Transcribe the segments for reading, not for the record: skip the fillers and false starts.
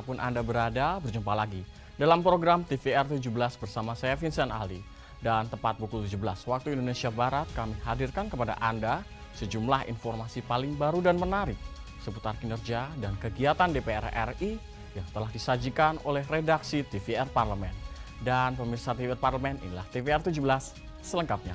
dimanapun Anda berada, berjumpa lagi dalam program TVR 17 bersama saya Vincent Ali. Dan tepat pukul 17 waktu Indonesia Barat, kami hadirkan kepada Anda sejumlah informasi paling baru dan menarik seputar kinerja dan kegiatan DPR RI yang telah disajikan oleh redaksi TVR Parlemen. Dan pemirsa TVR Parlemen, inilah TVR 17 selengkapnya.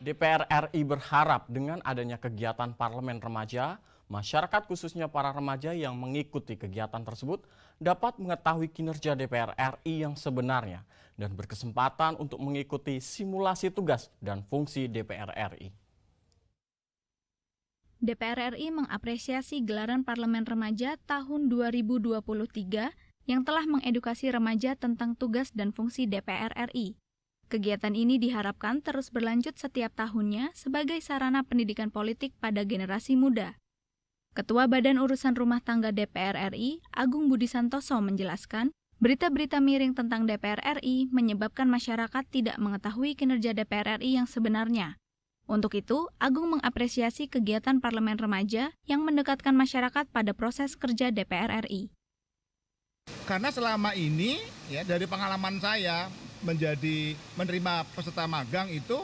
DPR RI berharap dengan adanya kegiatan parlemen remaja, masyarakat khususnya para remaja yang mengikuti kegiatan tersebut dapat mengetahui kinerja DPR RI yang sebenarnya dan berkesempatan untuk mengikuti simulasi tugas dan fungsi DPR RI. DPR RI mengapresiasi gelaran Parlemen Remaja tahun 2023 yang telah mengedukasi remaja tentang tugas dan fungsi DPR RI. Kegiatan ini diharapkan terus berlanjut setiap tahunnya sebagai sarana pendidikan politik pada generasi muda. Ketua Badan Urusan Rumah Tangga DPR RI, Agung Budi Santoso menjelaskan, berita-berita miring tentang DPR RI menyebabkan masyarakat tidak mengetahui kinerja DPR RI yang sebenarnya. Untuk itu, Agung mengapresiasi kegiatan Parlemen Remaja yang mendekatkan masyarakat pada proses kerja DPR RI. Karena selama ini, ya dari pengalaman saya, menerima peserta magang itu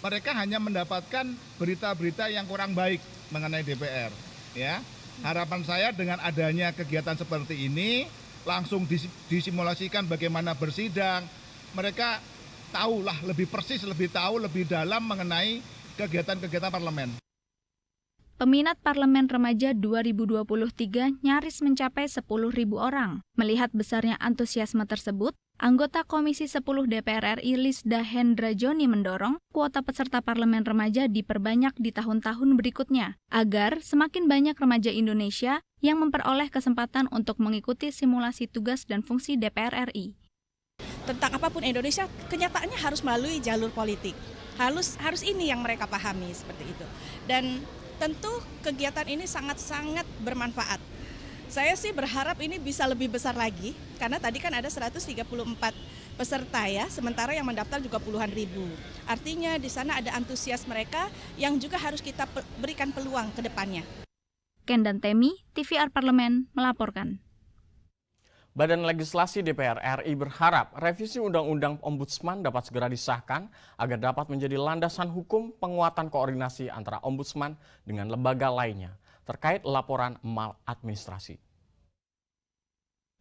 mereka hanya mendapatkan berita-berita yang kurang baik mengenai DPR, ya. Harapan saya dengan adanya kegiatan seperti ini langsung disimulasikan bagaimana bersidang, mereka tahulah lebih persis, lebih tahu lebih dalam mengenai kegiatan-kegiatan parlemen. Peminat Parlemen Remaja 2023 nyaris mencapai 10.000 orang. Melihat besarnya antusiasme tersebut, anggota Komisi 10 DPR RI Lisda Hendra Joni mendorong kuota peserta Parlemen Remaja diperbanyak di tahun-tahun berikutnya, agar semakin banyak remaja Indonesia yang memperoleh kesempatan untuk mengikuti simulasi tugas dan fungsi DPR RI. Tentang apapun Indonesia, kenyataannya harus melalui jalur politik. Harus ini yang mereka pahami seperti itu. Dan tentu kegiatan ini sangat-sangat bermanfaat. Saya sih berharap ini bisa lebih besar lagi, karena tadi kan ada 134 peserta ya, sementara yang mendaftar juga puluhan ribu. Artinya di sana ada antusias mereka yang juga harus kita berikan peluang ke depannya. Ken dan Temi, TVR Parlemen, melaporkan. Badan Legislasi DPR RI berharap revisi Undang-Undang Ombudsman dapat segera disahkan agar dapat menjadi landasan hukum penguatan koordinasi antara Ombudsman dengan lembaga lainnya terkait laporan maladministrasi.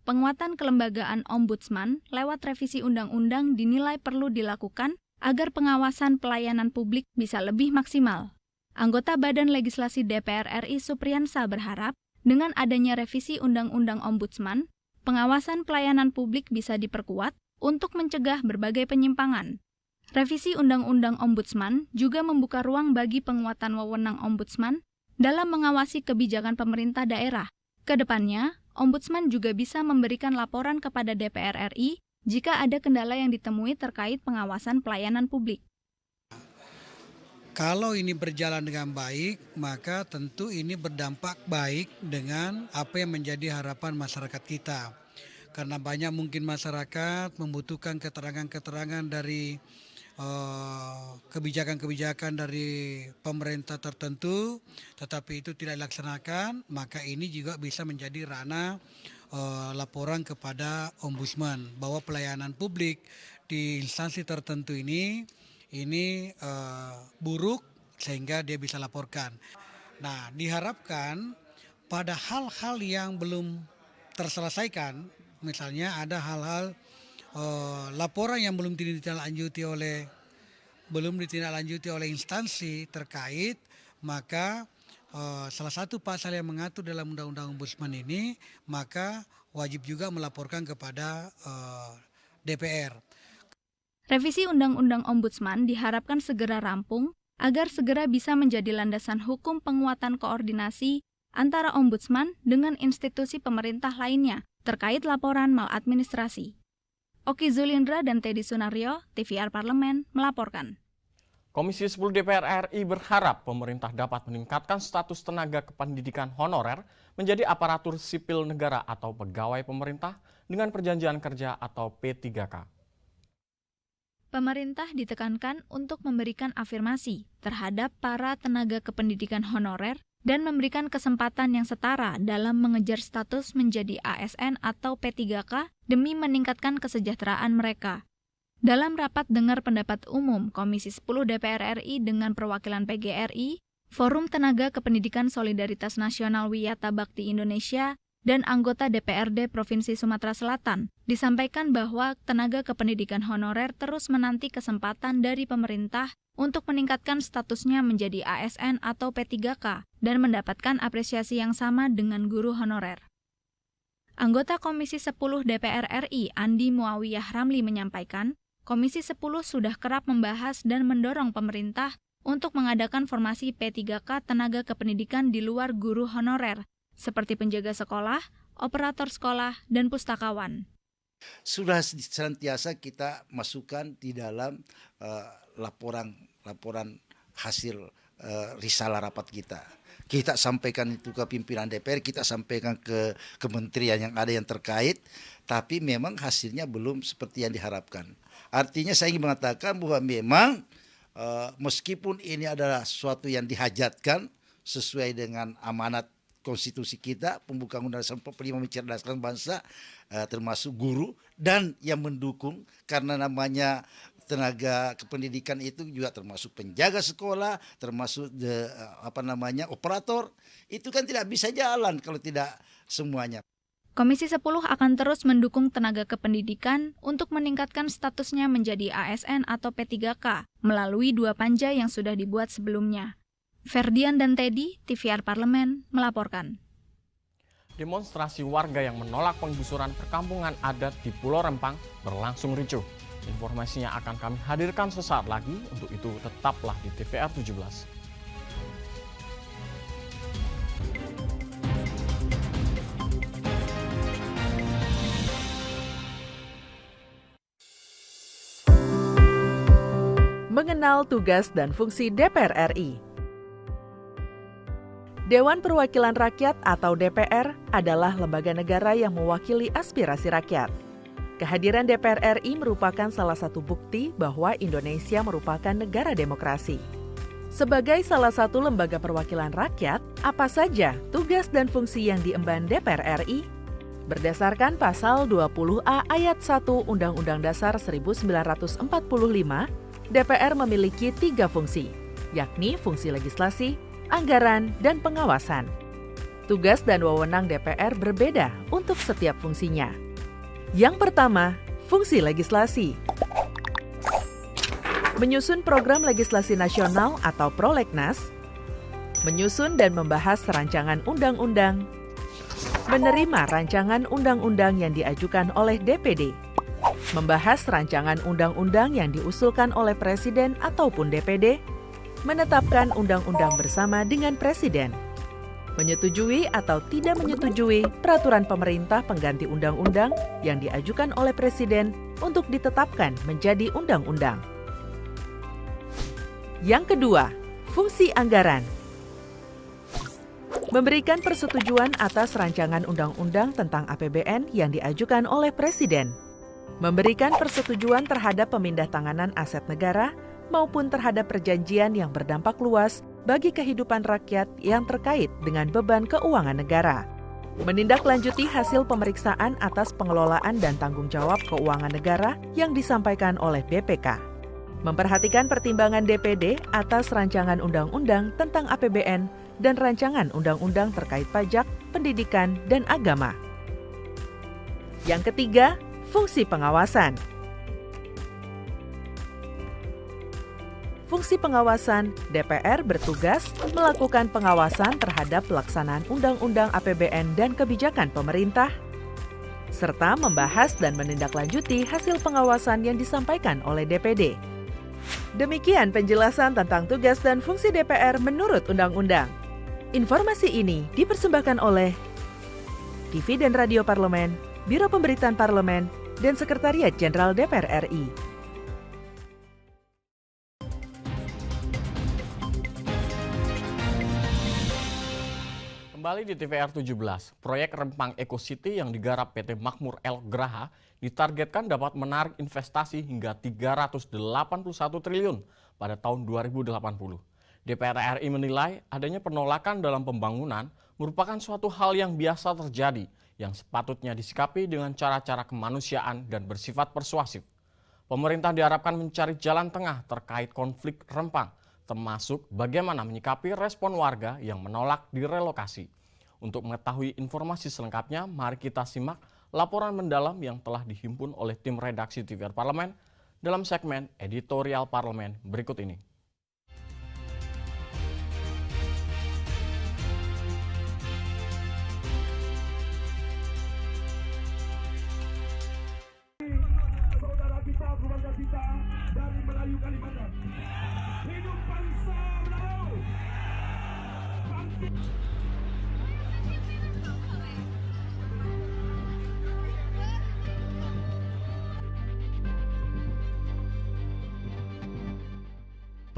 Penguatan kelembagaan Ombudsman lewat revisi undang-undang dinilai perlu dilakukan agar pengawasan pelayanan publik bisa lebih maksimal. Anggota Badan Legislasi DPR RI Supriyansa berharap dengan adanya revisi Undang-Undang Ombudsman, pengawasan pelayanan publik bisa diperkuat untuk mencegah berbagai penyimpangan. Revisi Undang-Undang Ombudsman juga membuka ruang bagi penguatan wewenang Ombudsman dalam mengawasi kebijakan pemerintah daerah. Kedepannya, Ombudsman juga bisa memberikan laporan kepada DPR RI jika ada kendala yang ditemui terkait pengawasan pelayanan publik. Kalau ini berjalan dengan baik, maka tentu ini berdampak baik dengan apa yang menjadi harapan masyarakat kita. Karena banyak mungkin masyarakat membutuhkan keterangan-keterangan dari kebijakan-kebijakan dari pemerintah tertentu, tetapi itu tidak dilaksanakan, maka ini juga bisa menjadi ranah laporan kepada Ombudsman bahwa pelayanan publik di instansi tertentu ini buruk sehingga dia bisa laporkan. Nah, diharapkan pada hal-hal yang belum terselesaikan, misalnya ada hal-hal laporan yang belum ditindaklanjuti oleh instansi terkait, maka salah satu pasal yang mengatur dalam Undang-Undang Ombudsman ini, maka wajib juga melaporkan kepada DPR. Revisi Undang-Undang Ombudsman diharapkan segera rampung agar segera bisa menjadi landasan hukum penguatan koordinasi antara Ombudsman dengan institusi pemerintah lainnya terkait laporan maladministrasi. Oki Zulindra dan Teddy Sunario, TVR Parlemen, melaporkan. Komisi 10 DPR RI berharap pemerintah dapat meningkatkan status tenaga kependidikan honorer menjadi aparatur sipil negara atau pegawai pemerintah dengan perjanjian kerja atau P3K. Pemerintah ditekankan untuk memberikan afirmasi terhadap para tenaga kependidikan honorer dan memberikan kesempatan yang setara dalam mengejar status menjadi ASN atau P3K demi meningkatkan kesejahteraan mereka. Dalam rapat dengar pendapat umum Komisi 10 DPR RI dengan perwakilan PGRI, Forum Tenaga Kependidikan Solidaritas Nasional Wiyata Bakti Indonesia, dan anggota DPRD Provinsi Sumatera Selatan, disampaikan bahwa tenaga kependidikan honorer terus menanti kesempatan dari pemerintah untuk meningkatkan statusnya menjadi ASN atau P3K dan mendapatkan apresiasi yang sama dengan guru honorer. Anggota Komisi 10 DPR RI Andi Muawiyah Ramli menyampaikan, Komisi 10 sudah kerap membahas dan mendorong pemerintah untuk mengadakan formasi P3K tenaga kependidikan di luar guru honorer, seperti penjaga sekolah, operator sekolah, dan pustakawan. Sudah senantiasa kita masukkan di dalam laporan hasil risalah rapat kita. Kita sampaikan itu ke pimpinan DPR, kita sampaikan ke kementerian yang ada yang terkait, tapi memang hasilnya belum seperti yang diharapkan. Artinya saya ingin mengatakan bahwa memang meskipun ini adalah sesuatu yang dihajatkan sesuai dengan amanat konstitusi kita, pembukaan Undang-Undang 45 mencerdaskan bangsa, termasuk guru dan yang mendukung, karena namanya tenaga kependidikan itu juga termasuk penjaga sekolah, termasuk operator, itu kan tidak bisa jalan kalau tidak semuanya. Komisi 10 akan terus mendukung tenaga kependidikan untuk meningkatkan statusnya menjadi ASN atau P3K melalui 2 panja yang sudah dibuat sebelumnya. Ferdian dan Teddy, TVR Parlemen, melaporkan. Demonstrasi warga yang menolak penggusuran perkampungan adat di Pulau Rempang berlangsung ricuh. Informasinya akan kami hadirkan sesaat lagi, untuk itu tetaplah di TVR 17. Mengenal tugas dan fungsi DPR RI. Dewan Perwakilan Rakyat atau DPR adalah lembaga negara yang mewakili aspirasi rakyat. Kehadiran DPR RI merupakan salah satu bukti bahwa Indonesia merupakan negara demokrasi. Sebagai salah satu lembaga perwakilan rakyat, apa saja tugas dan fungsi yang diemban DPR RI? Berdasarkan pasal 20A ayat 1 Undang-Undang Dasar 1945, DPR memiliki 3 fungsi, yakni fungsi legislasi, anggaran, dan pengawasan. Tugas dan wewenang DPR berbeda untuk setiap fungsinya. Yang pertama, fungsi legislasi. Menyusun program legislasi nasional atau prolegnas, menyusun dan membahas rancangan undang-undang, menerima rancangan undang-undang yang diajukan oleh DPD, membahas rancangan undang-undang yang diusulkan oleh Presiden ataupun DPD, menetapkan undang-undang bersama dengan Presiden, menyetujui atau tidak menyetujui peraturan pemerintah pengganti undang-undang yang diajukan oleh Presiden untuk ditetapkan menjadi undang-undang. Yang kedua, fungsi anggaran. Memberikan persetujuan atas rancangan undang-undang tentang APBN yang diajukan oleh Presiden, memberikan persetujuan terhadap pemindahtanganan aset negara maupun terhadap perjanjian yang berdampak luas bagi kehidupan rakyat yang terkait dengan beban keuangan negara. Menindaklanjuti hasil pemeriksaan atas pengelolaan dan tanggung jawab keuangan negara yang disampaikan oleh BPK. Memperhatikan pertimbangan DPD atas rancangan undang-undang tentang APBN dan rancangan undang-undang terkait pajak, pendidikan, dan agama. Yang ketiga, fungsi pengawasan. Fungsi pengawasan, DPR bertugas melakukan pengawasan terhadap pelaksanaan Undang-Undang APBN dan kebijakan pemerintah, serta membahas dan menindaklanjuti hasil pengawasan yang disampaikan oleh DPD. Demikian penjelasan tentang tugas dan fungsi DPR menurut Undang-Undang. Informasi ini dipersembahkan oleh TV dan Radio Parlemen, Biro Pemberitaan Parlemen, dan Sekretariat Jenderal DPR RI. Kembali di TVR 17, proyek Rempang Eco City yang digarap PT Makmur El Graha ditargetkan dapat menarik investasi hingga 381 triliun pada tahun 2080. DPR RI menilai adanya penolakan dalam pembangunan merupakan suatu hal yang biasa terjadi yang sepatutnya disikapi dengan cara-cara kemanusiaan dan bersifat persuasif. Pemerintah diharapkan mencari jalan tengah terkait konflik Rempang, termasuk bagaimana menyikapi respon warga yang menolak direlokasi. Untuk mengetahui informasi selengkapnya, mari kita simak laporan mendalam yang telah dihimpun oleh tim redaksi TVR Parlemen dalam segmen Editorial Parlemen berikut ini. Saudara kita, keluarga kita dari Melayu Kalimantan. Hidup bangsa Melayu. Bangkit.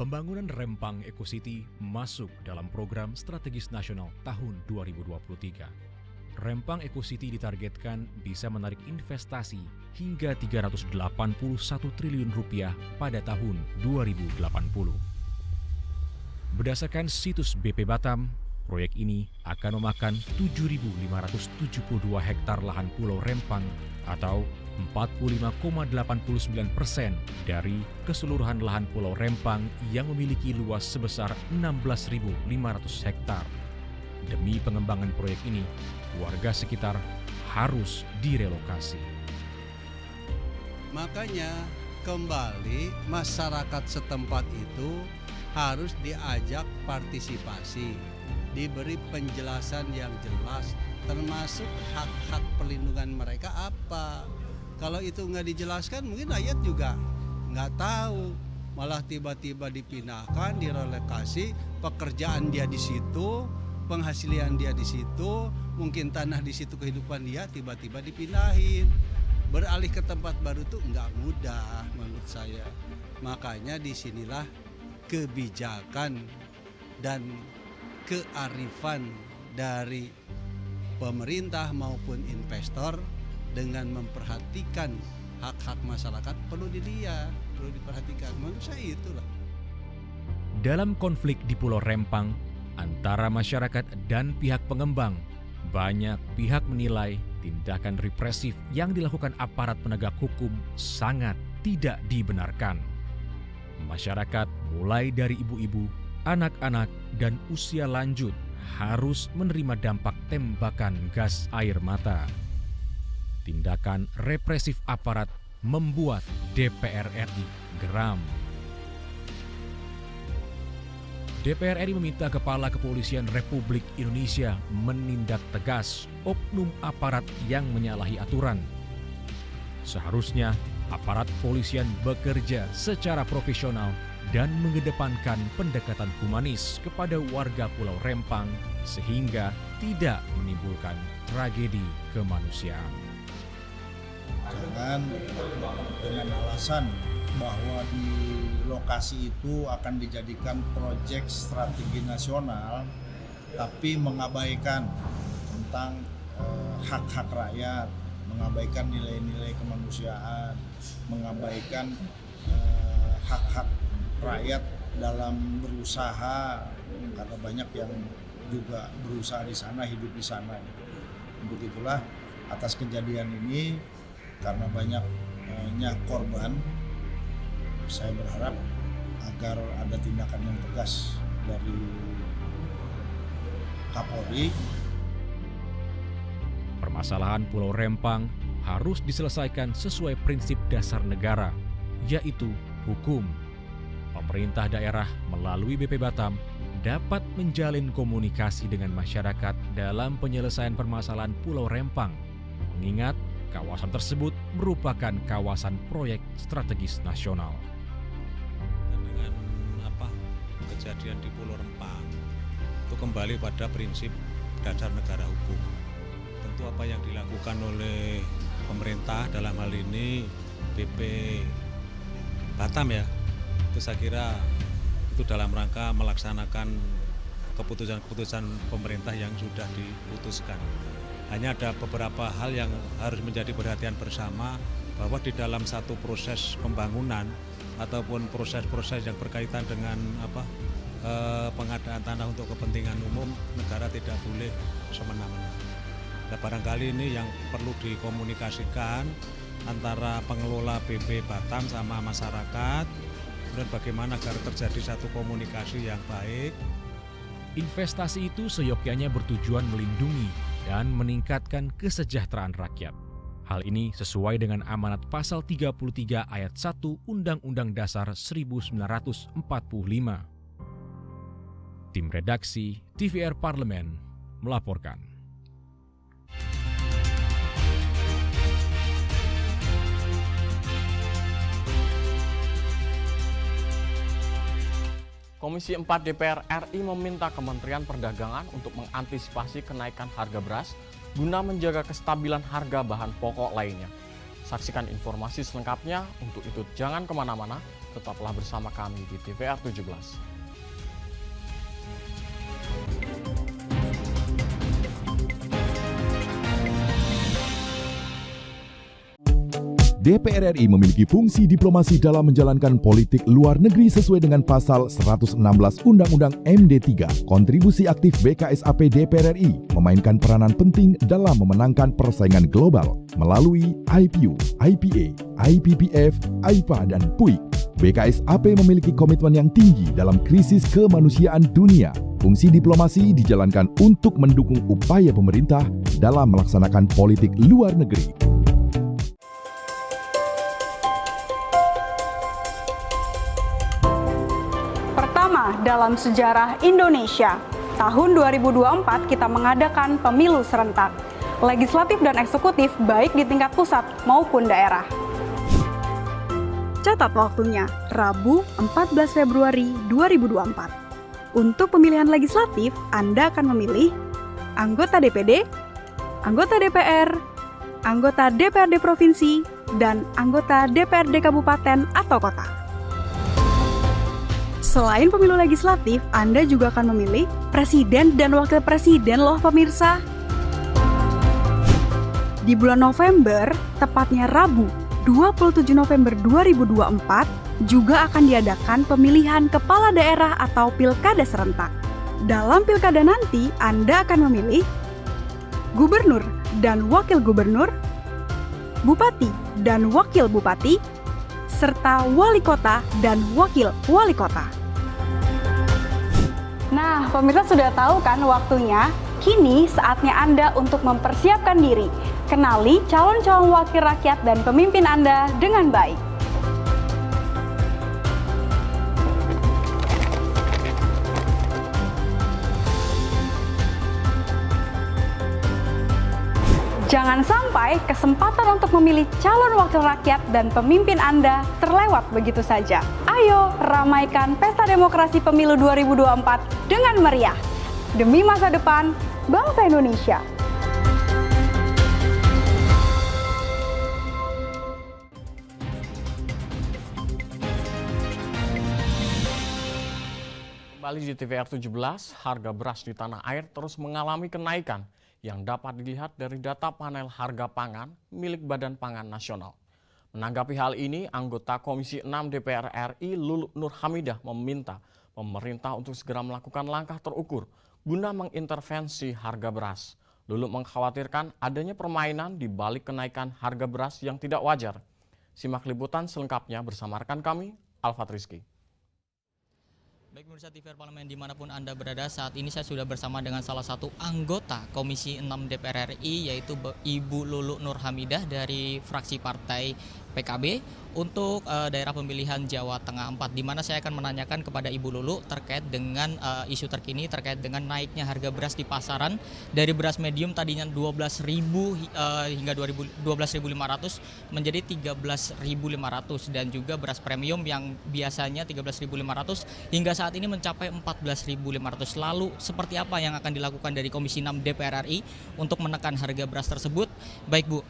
Pembangunan Rempang Eco City masuk dalam program strategis nasional tahun 2023. Rempang Eco City ditargetkan bisa menarik investasi hingga 381 triliun rupiah pada tahun 2080. Berdasarkan situs BP Batam, proyek ini akan memakan 7.572 hektar lahan Pulau Rempang atau 45,89% dari keseluruhan lahan Pulau Rempang yang memiliki luas sebesar 16.500 hektar. Demi pengembangan proyek ini, warga sekitar harus direlokasi. Makanya kembali masyarakat setempat itu harus diajak partisipasi, diberi penjelasan yang jelas, termasuk hak-hak perlindungan mereka apa. Kalau itu nggak dijelaskan, mungkin rakyat juga nggak tahu. Malah tiba-tiba dipindahkan, direlokasi, pekerjaan dia di situ, penghasilan dia di situ, mungkin tanah di situ kehidupan dia tiba-tiba dipindahin. Beralih ke tempat baru itu nggak mudah menurut saya. Makanya disinilah kebijakan dan kearifan dari pemerintah maupun investor dengan memperhatikan hak-hak masyarakat perlu dilihat, perlu diperhatikan. Menurut saya itulah. Dalam konflik di Pulau Rempang antara masyarakat dan pihak pengembang, banyak pihak menilai tindakan represif yang dilakukan aparat penegak hukum sangat tidak dibenarkan. Masyarakat mulai dari ibu-ibu, anak-anak, dan usia lanjut harus menerima dampak tembakan gas air mata. Tindakan represif aparat membuat DPR RI geram. DPR RI meminta Kepala Kepolisian Republik Indonesia menindak tegas oknum aparat yang menyalahi aturan. Seharusnya aparat kepolisian bekerja secara profesional dan mengedepankan pendekatan humanis kepada warga Pulau Rempang sehingga tidak menimbulkan tragedi kemanusiaan. Jangan dengan alasan bahwa di lokasi itu akan dijadikan proyek strategi nasional, tapi mengabaikan tentang hak-hak rakyat, mengabaikan nilai-nilai kemanusiaan, mengabaikan hak-hak rakyat dalam berusaha, karena banyak yang juga berusaha di sana, hidup di sana. Untuk itulah atas kejadian ini, karena banyaknya korban, saya berharap agar ada tindakan yang tegas dari Kapolri. Permasalahan Pulau Rempang harus diselesaikan sesuai prinsip dasar negara, yaitu hukum. Pemerintah daerah melalui BP Batam dapat menjalin komunikasi dengan masyarakat dalam penyelesaian permasalahan Pulau Rempang, mengingat kawasan tersebut merupakan kawasan proyek strategis nasional. Dengan kejadian di Pulau Rempang itu kembali pada prinsip dasar negara hukum. Tentu apa yang dilakukan oleh pemerintah dalam hal ini BP Batam ya, itu saya kira itu dalam rangka melaksanakan keputusan-keputusan pemerintah yang sudah diputuskan. Hanya ada beberapa hal yang harus menjadi perhatian bersama, bahwa di dalam satu proses pembangunan ataupun proses-proses yang berkaitan dengan pengadaan tanah untuk kepentingan umum, negara tidak boleh semena-mena. Nah, barangkali ini yang perlu dikomunikasikan antara pengelola BB Batam sama masyarakat, dan bagaimana agar terjadi satu komunikasi yang baik. Investasi itu seyogyanya bertujuan melindungi dan meningkatkan kesejahteraan rakyat. Hal ini sesuai dengan amanat pasal 33 ayat 1 Undang-Undang Dasar 1945. Tim redaksi TVR Parlemen melaporkan. Komisi 4 DPR RI meminta Kementerian Perdagangan untuk mengantisipasi kenaikan harga beras guna menjaga kestabilan harga bahan pokok lainnya. Saksikan informasi selengkapnya. Untuk itu jangan kemana-mana, tetaplah bersama kami di TVR 17. DPR RI memiliki fungsi diplomasi dalam menjalankan politik luar negeri sesuai dengan pasal 116 Undang-Undang MD 3. Kontribusi aktif BKSAP DPR RI memainkan peranan penting dalam memenangkan persaingan global melalui IPU, IPA, IPPF, AIPA, dan PUIK. BKSAP memiliki komitmen yang tinggi dalam krisis kemanusiaan dunia. Fungsi diplomasi dijalankan untuk mendukung upaya pemerintah dalam melaksanakan politik luar negeri. Dalam sejarah Indonesia, tahun 2024 kita mengadakan pemilu serentak, legislatif dan eksekutif baik di tingkat pusat maupun daerah. Catat waktunya, Rabu 14 Februari 2024. Untuk pemilihan legislatif, Anda akan memilih anggota DPD, anggota DPR, anggota DPRD Provinsi, dan anggota DPRD Kabupaten atau Kota. Selain pemilu legislatif, Anda juga akan memilih presiden dan wakil presiden loh pemirsa. Di bulan November, tepatnya Rabu 27 November 2024, juga akan diadakan pemilihan kepala daerah atau pilkada serentak. Dalam pilkada nanti, Anda akan memilih gubernur dan wakil gubernur, bupati dan wakil bupati, serta wali kota dan wakil wali kota. Nah, pemirsa sudah tahu kan waktunya? Kini saatnya Anda untuk mempersiapkan diri. Kenali calon-calon wakil rakyat dan pemimpin Anda dengan baik. Jangan sampai kesempatan untuk memilih calon wakil rakyat dan pemimpin Anda terlewat begitu saja. Ayo ramaikan pesta demokrasi pemilu 2024 dengan meriah. Demi masa depan bangsa Indonesia. Kembali di TVR 17, harga beras di tanah air terus mengalami kenaikan yang dapat dilihat dari data panel harga pangan milik Badan Pangan Nasional. Menanggapi hal ini, anggota Komisi 6 DPR RI Lulu Nur Hamidah meminta pemerintah untuk segera melakukan langkah terukur guna mengintervensi harga beras. Lulu mengkhawatirkan adanya permainan di balik kenaikan harga beras yang tidak wajar. Simak liputan selengkapnya bersama rekan kami, Alfat Rizky. Baik pemirsa TVR Parlemen dimanapun Anda berada, saat ini saya sudah bersama dengan salah satu anggota Komisi 6 DPR RI yaitu Ibu Lulu Nur Hamidah dari fraksi Partai PKB untuk daerah pemilihan Jawa Tengah 4, di mana saya akan menanyakan kepada Ibu Lulu terkait dengan isu terkini terkait dengan naiknya harga beras di pasaran dari beras medium tadinya 12.000 hingga 12.500 menjadi 13.500 dan juga beras premium yang biasanya 13.500 hingga saat ini mencapai 14.500. Lalu seperti apa yang akan dilakukan dari Komisi 6 DPR RI untuk menekan harga beras tersebut? Baik Bu,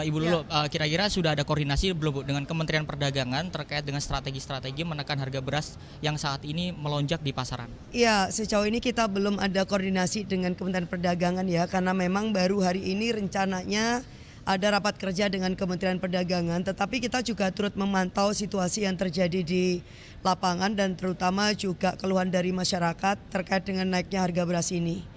Ibu Lulu, kira-kira sudah ada koordinasi koordinasi belum Bu dengan Kementerian Perdagangan terkait dengan strategi-strategi menekan harga beras yang saat ini melonjak di pasaran? Iya, sejauh ini kita belum ada koordinasi dengan Kementerian Perdagangan ya, karena memang baru hari ini rencananya ada rapat kerja dengan Kementerian Perdagangan, tetapi kita juga turut memantau situasi yang terjadi di lapangan dan terutama juga keluhan dari masyarakat terkait dengan naiknya harga beras ini.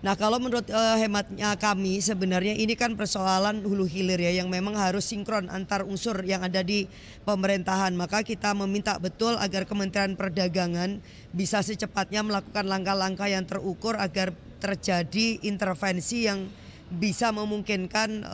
Nah, kalau menurut hematnya kami sebenarnya ini kan persoalan hulu hilir ya, yang memang harus sinkron antar unsur yang ada di pemerintahan. Maka kita meminta betul agar Kementerian Perdagangan bisa secepatnya melakukan langkah-langkah yang terukur agar terjadi intervensi yang bisa memungkinkan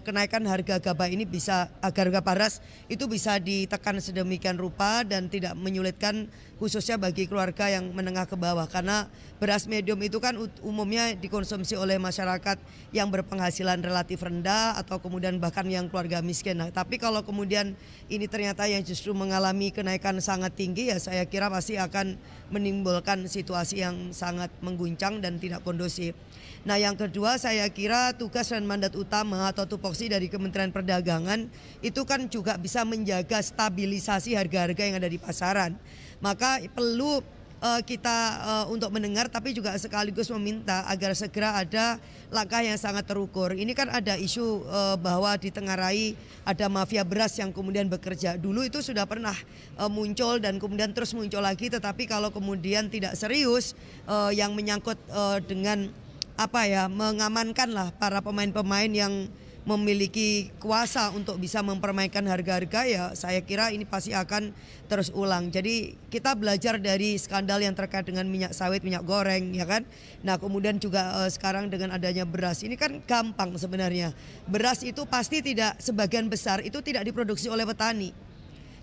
kenaikan harga gabah ini bisa, agar harga beras itu bisa ditekan sedemikian rupa dan tidak menyulitkan khususnya bagi keluarga yang menengah ke bawah, karena beras medium itu kan umumnya dikonsumsi oleh masyarakat yang berpenghasilan relatif rendah atau kemudian bahkan yang keluarga miskin. Nah, tapi kalau kemudian ini ternyata yang justru mengalami kenaikan sangat tinggi, ya saya kira pasti akan menimbulkan situasi yang sangat mengguncang dan tidak kondusif. Nah, yang kedua saya kira tugas dan mandat utama atau tupoksi dari Kementerian Perdagangan itu kan juga bisa menjaga stabilisasi harga-harga yang ada di pasaran. Maka perlu kita untuk mendengar tapi juga sekaligus meminta agar segera ada langkah yang sangat terukur. Ini kan ada isu bahwa ditengarai ada mafia beras yang kemudian bekerja. Dulu itu sudah pernah muncul dan kemudian terus muncul lagi, tetapi kalau kemudian tidak serius yang menyangkut dengan mengamankanlah para pemain-pemain yang memiliki kuasa untuk bisa mempermainkan harga-harga, ya saya kira ini pasti akan terus ulang. Jadi kita belajar dari skandal yang terkait dengan minyak sawit, minyak goreng, ya kan. Nah, kemudian juga sekarang dengan adanya beras, ini kan gampang sebenarnya. Beras itu pasti tidak, sebagian besar itu tidak diproduksi oleh petani.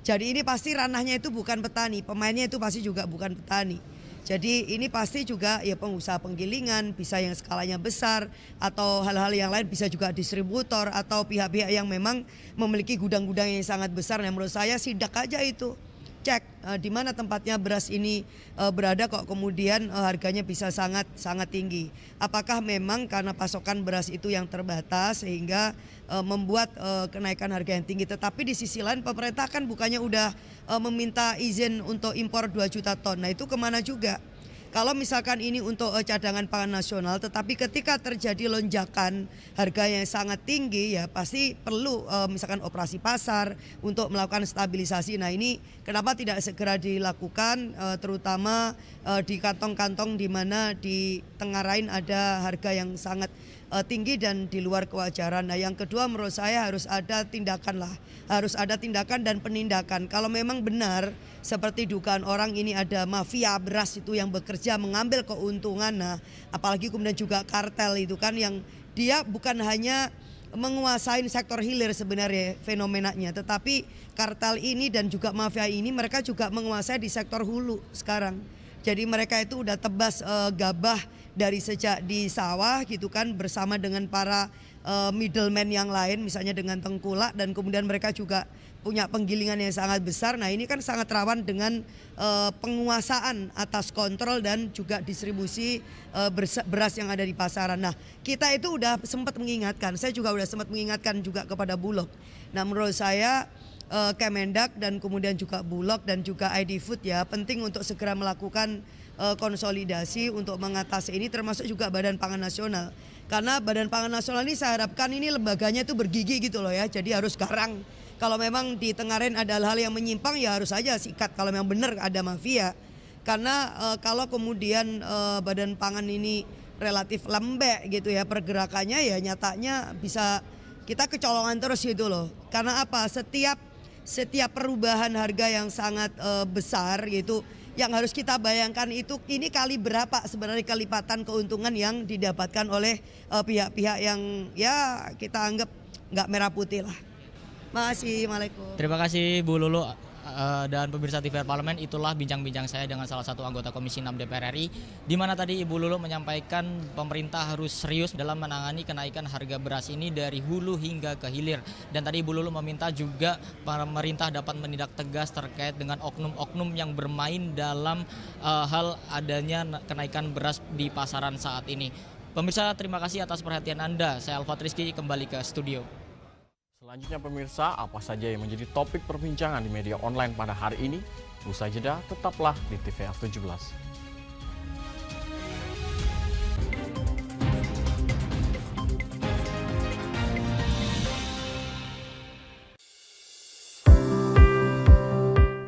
Jadi ini pasti ranahnya itu bukan petani, pemainnya itu pasti juga bukan petani. Jadi ini pasti juga ya pengusaha penggilingan, bisa yang skalanya besar atau hal-hal yang lain, bisa juga distributor atau pihak-pihak yang memang memiliki gudang-gudang yang sangat besar. Nah, menurut saya sidak aja itu, cek di mana tempatnya beras ini berada kok kemudian harganya bisa sangat tinggi. Apakah memang karena pasokan beras itu yang terbatas sehingga membuat kenaikan harga yang tinggi. Tetapi di sisi lain pemerintah kan bukannya udah meminta izin untuk impor 2 juta ton. Nah, itu kemana juga? Kalau misalkan ini untuk cadangan pangan nasional, tetapi ketika terjadi lonjakan harga yang sangat tinggi, ya pasti perlu misalkan operasi pasar untuk melakukan stabilisasi. Nah, ini kenapa tidak segera dilakukan, terutama di kantong-kantong di mana ditengarain ada harga yang sangat tinggi dan di luar kewajaran. Nah, yang kedua menurut saya harus ada tindakan dan penindakan. Kalau memang benar seperti dugaan orang ini ada mafia beras itu yang bekerja mengambil keuntungan, nah apalagi kemudian juga kartel itu kan yang dia bukan hanya menguasai sektor hilir sebenarnya fenomenanya, tetapi kartel ini dan juga mafia ini mereka juga menguasai di sektor hulu sekarang. Jadi mereka itu udah tebas gabah dari sejak di sawah gitu kan, bersama dengan para middleman yang lain misalnya dengan tengkulak, dan kemudian mereka juga punya penggilingan yang sangat besar. Nah, ini kan sangat rawan dengan penguasaan atas kontrol dan juga distribusi beras yang ada di pasaran. Nah, kita itu udah sempat mengingatkan, saya juga udah sempat mengingatkan juga kepada Bulog. Nah, menurut saya Kemendak dan kemudian juga Bulog dan juga ID Food ya penting untuk segera melakukan konsolidasi untuk mengatasi ini, termasuk juga Badan Pangan Nasional. Karena Badan Pangan Nasional ini saya harapkan ini lembaganya itu bergigi gitu loh ya, jadi harus garang. Kalau memang ditengarai ada hal-hal yang menyimpang ya harus saja sikat kalau memang benar ada mafia. Karena kalau kemudian Badan Pangan ini relatif lembek gitu ya pergerakannya, ya nyatanya bisa kita kecolongan terus gitu loh. Karena apa? Setiap perubahan harga yang sangat besar gitu, yang harus kita bayangkan itu ini kali berapa sebenarnya kelipatan keuntungan yang didapatkan oleh pihak-pihak yang ya kita anggap nggak merah putih lah. Makasih, Assalamualaikum. Terima kasih Bu Lulu dan pemirsa TVR Parlemen. Itulah bincang-bincang saya dengan salah satu anggota Komisi 6 DPR RI, di mana tadi Ibu Lulu menyampaikan pemerintah harus serius dalam menangani kenaikan harga beras ini dari hulu hingga ke hilir. Dan tadi Ibu Lulu meminta juga pemerintah dapat menindak tegas terkait dengan oknum-oknum yang bermain dalam hal adanya kenaikan beras di pasaran saat ini. Pemirsa, terima kasih atas perhatian Anda. Saya Alfat Rizky kembali ke studio. Selanjutnya pemirsa, apa saja yang menjadi topik perbincangan di media online pada hari ini? Usai jeda, tetaplah di TVR 17.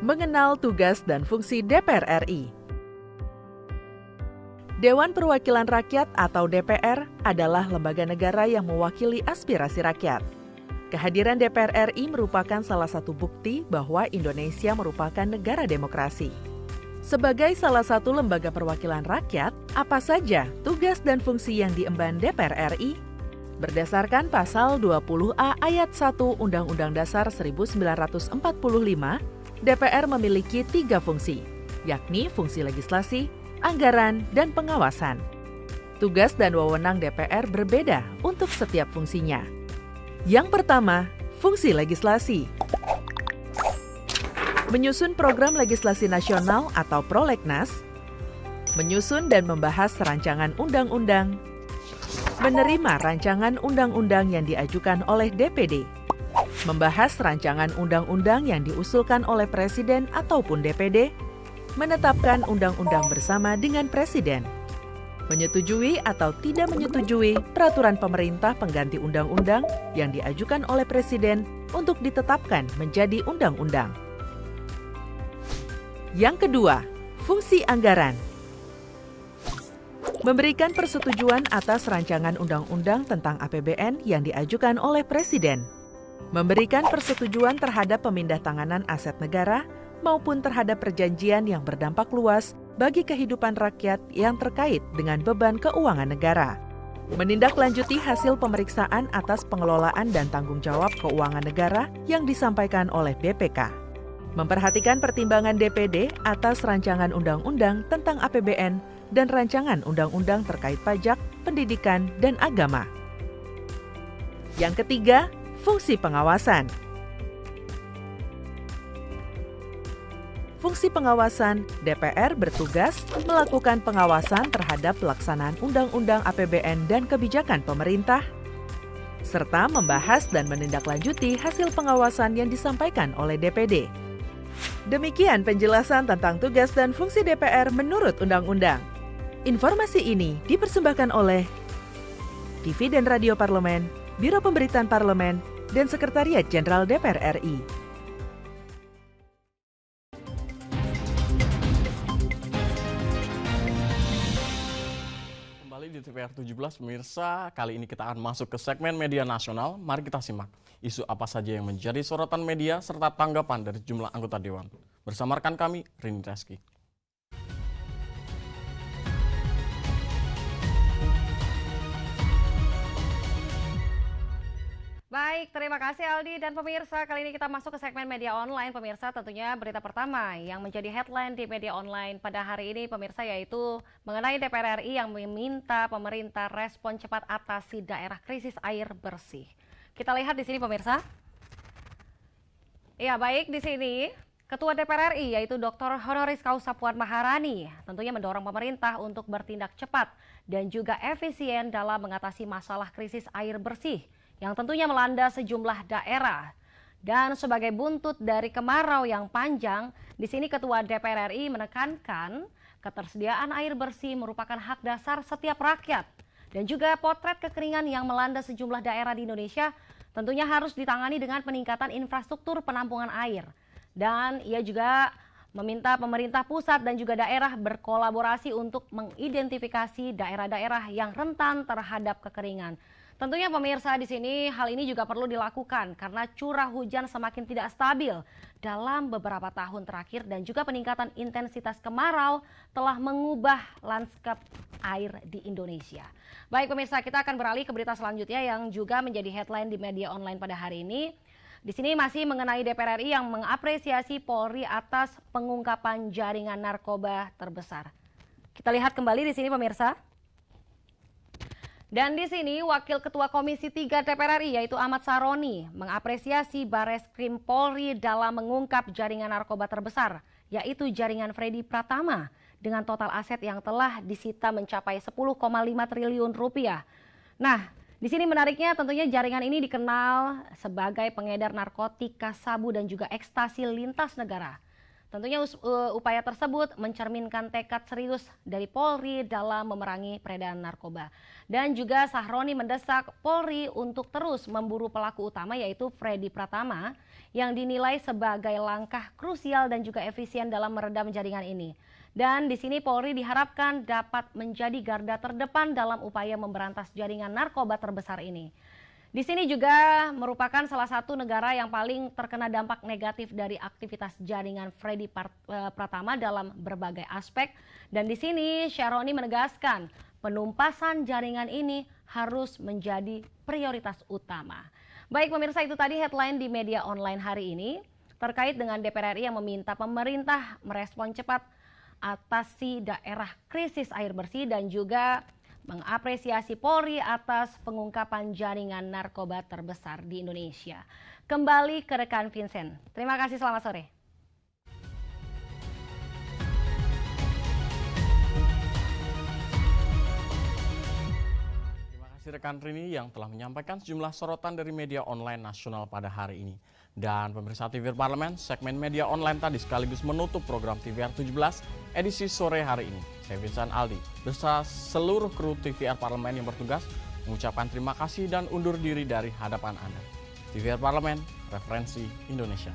Mengenal tugas dan fungsi DPR RI. Dewan Perwakilan Rakyat atau DPR adalah lembaga negara yang mewakili aspirasi rakyat. Kehadiran DPR RI merupakan salah satu bukti bahwa Indonesia merupakan negara demokrasi. Sebagai salah satu lembaga perwakilan rakyat, apa saja tugas dan fungsi yang diemban DPR RI? Berdasarkan pasal 20A ayat 1 Undang-Undang Dasar 1945, DPR memiliki 3 fungsi, yakni fungsi legislasi, anggaran, dan pengawasan. Tugas dan wewenang DPR berbeda untuk setiap fungsinya. Yang pertama, fungsi legislasi. Menyusun program legislasi nasional atau prolegnas, menyusun dan membahas rancangan undang-undang, menerima rancangan undang-undang yang diajukan oleh DPD, membahas rancangan undang-undang yang diusulkan oleh Presiden ataupun DPD, menetapkan undang-undang bersama dengan Presiden, menyetujui atau tidak menyetujui peraturan pemerintah pengganti undang-undang yang diajukan oleh Presiden untuk ditetapkan menjadi undang-undang. Yang kedua, fungsi anggaran. Memberikan persetujuan atas rancangan undang-undang tentang APBN yang diajukan oleh Presiden. Memberikan persetujuan terhadap pemindahntanganan aset negara maupun terhadap perjanjian yang berdampak luas bagi kehidupan rakyat yang terkait dengan beban keuangan negara. Menindaklanjuti hasil pemeriksaan atas pengelolaan dan tanggung jawab keuangan negara yang disampaikan oleh BPK. Memperhatikan pertimbangan DPD atas rancangan undang-undang tentang APBN dan rancangan undang-undang terkait pajak, pendidikan, dan agama. Yang ketiga, fungsi pengawasan. Fungsi pengawasan, DPR bertugas melakukan pengawasan terhadap pelaksanaan Undang-Undang APBN dan kebijakan pemerintah, serta membahas dan menindaklanjuti hasil pengawasan yang disampaikan oleh DPD. Demikian penjelasan tentang tugas dan fungsi DPR menurut Undang-Undang. Informasi ini dipersembahkan oleh TV dan Radio Parlemen, Biro Pemberitaan Parlemen, dan Sekretariat Jenderal DPR RI. Di TVR 17 pemirsa, kali ini kita akan masuk ke segmen media nasional. Mari kita simak isu apa saja yang menjadi sorotan media serta tanggapan dari jumlah anggota Dewan. Bersama rekan kami, Rini Reski. Baik, terima kasih Aldi dan pemirsa. Kali ini kita masuk ke segmen media online. Pemirsa, tentunya berita pertama yang menjadi headline di media online pada hari ini pemirsa yaitu mengenai DPR RI yang meminta pemerintah respon cepat atasi daerah krisis air bersih. Kita lihat di sini pemirsa. Ya, baik di sini Ketua DPR RI yaitu Dr. Honoris Causa Puan Maharani tentunya mendorong pemerintah untuk bertindak cepat dan juga efisien dalam mengatasi masalah krisis air bersih yang tentunya melanda sejumlah daerah. Dan sebagai buntut dari kemarau yang panjang, di sini Ketua DPR RI menekankan ketersediaan air bersih merupakan hak dasar setiap rakyat. Dan juga potret kekeringan yang melanda sejumlah daerah di Indonesia tentunya harus ditangani dengan peningkatan infrastruktur penampungan air. Dan ia juga meminta pemerintah pusat dan juga daerah berkolaborasi untuk mengidentifikasi daerah-daerah yang rentan terhadap kekeringan. Tentunya pemirsa di sini hal ini juga perlu dilakukan karena curah hujan semakin tidak stabil dalam beberapa tahun terakhir dan juga peningkatan intensitas kemarau telah mengubah lanskap air di Indonesia. Baik pemirsa, kita akan beralih ke berita selanjutnya yang juga menjadi headline di media online pada hari ini. Di sini masih mengenai DPR RI yang mengapresiasi Polri atas pengungkapan jaringan narkoba terbesar. Kita lihat kembali di sini pemirsa. Dan di sini Wakil Ketua Komisi 3 DPR RI yaitu Ahmad Saroni mengapresiasi Bareskrim Polri dalam mengungkap jaringan narkoba terbesar yaitu jaringan Freddy Pratama dengan total aset yang telah disita mencapai 10,5 triliun rupiah. Nah, Di sini menariknya tentunya jaringan ini dikenal sebagai pengedar narkotika, sabu dan juga ekstasi lintas negara. Tentunya upaya tersebut mencerminkan tekad serius dari Polri dalam memerangi peredaran narkoba. Dan juga Sahroni mendesak Polri untuk terus memburu pelaku utama yaitu Freddy Pratama yang dinilai sebagai langkah krusial dan juga efisien dalam meredam jaringan ini. Dan di sini Polri diharapkan dapat menjadi garda terdepan dalam upaya memberantas jaringan narkoba terbesar ini. Di sini juga merupakan salah satu negara yang paling terkena dampak negatif dari aktivitas jaringan Freddy Pratama dalam berbagai aspek. Dan di sini Sahroni menegaskan penumpasan jaringan ini harus menjadi prioritas utama. Baik pemirsa, itu tadi headline di media online hari ini terkait dengan DPR RI yang meminta pemerintah merespon cepat atasi daerah krisis air bersih dan juga mengapresiasi Polri atas pengungkapan jaringan narkoba terbesar di Indonesia. Kembali ke rekan Vincent. Terima kasih, selamat sore. Terima kasih rekan Rini yang telah menyampaikan sejumlah sorotan dari media online nasional pada hari ini. Dan pemirsa TVR Parlemen, segmen media online tadi sekaligus menutup program TVR 17 edisi sore hari ini. Saya Vincent Aldi, beserta seluruh kru TVR Parlemen yang bertugas mengucapkan terima kasih dan undur diri dari hadapan Anda. TVR Parlemen, referensi Indonesia.